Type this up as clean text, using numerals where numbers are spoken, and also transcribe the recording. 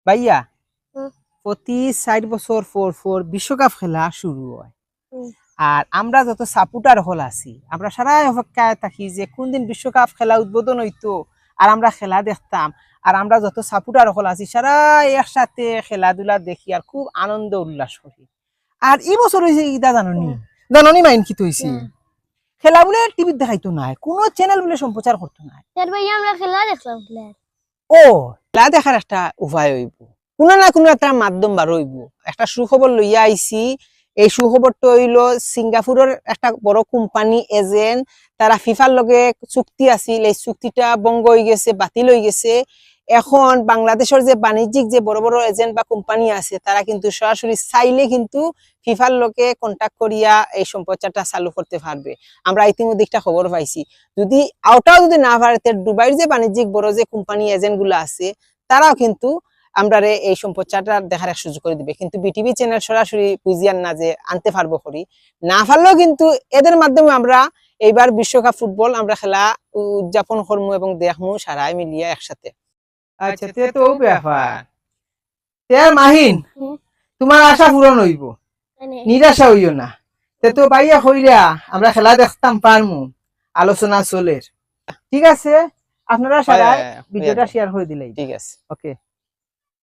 ভাইয়া হুম। প্রতি 4 বছর পর বিশ্বকাপ খেলা শুরু হয়। হুম। আর আমরা যত সাপোর্টার হল আছি আমরা সারাই অপেক্ষায় থাকি যে কোন দিন বিশ্বকাপ খেলা উদ্বোধন হইতো আর আমরা খেলা দেখতাম। আর আমরা যত সাপোর্টার হল আছি সারাই একসাথে খেলাধুলা দেখি আর খুব আনন্দ উল্লাস করি। আর এই বছর হয়েছে ইদা জাননি মাইন কি হয়েছে না। খেলা বলে টিভি দেখাইতো না, কোনো চ্যানেল বলে সম্প্রচার করতো না। তার ভাই আমরা খেলা দেখলাম প্লেয়ার। ও খেলা দেখার একটা উপায় হইব, কোনো না কোনো একটা মাধ্যম বার হইব। একটা সুখবর লইয়া আইছি, এই সুখবরটা হইল সিঙ্গাপুরের একটা বড় কোম্পানি এজেন্ট, তারা ফিফার লগে চুক্তি আছিল, এই চুক্তিটা ভঙ্গ হয়ে গেছে, বাতিল হয়ে গেছে। এখন বাংলাদেশের যে বাণিজ্যিক যে বড় বড় এজেন্ট বা কোম্পানি আছে তারা কিন্তু সরাসরি চাইলে কিন্তু ফিফার লগে কন্টাক্ট করিয়া এই সম্প্রচারটা চালু করতে পারবে। আমরা ইতিমধ্যে একটা খবর পাইছি, যদি আওটাও যদি না পারে দুবাইয়ের যে বাণিজ্যিক বড় যে কোম্পানি এজেন্ট গুলো আছে তারাও কিন্তু আমরা এই সম্প্রচারটা দেখার এক সুযোগ করে দিবে। কিন্তু বিটিভি চ্যানেল সরাসরি বুঝিয়ান না যে আনতে পারবো করি, না পারলেও কিন্তু এদের মাধ্যমে আমরা এইবার বিশ্বকাপ ফুটবল আমরা খেলা উদযাপন করবো এবং দেখমু সারাই মিলিয়ে একসাথে। আচ্ছা তে তো ব্যাপার তের মাহিন তোমার আশা পূরণ হইব, নিরাশা হইও না। তে তো বাইয়া হইরা আমরা খেলা দেখতাম পারমু, আলোচনা চলে। ঠিক আছে, আপনারা সবাই ভিডিওটা শেয়ার করে দিলেই ঠিক আছে। ওকে।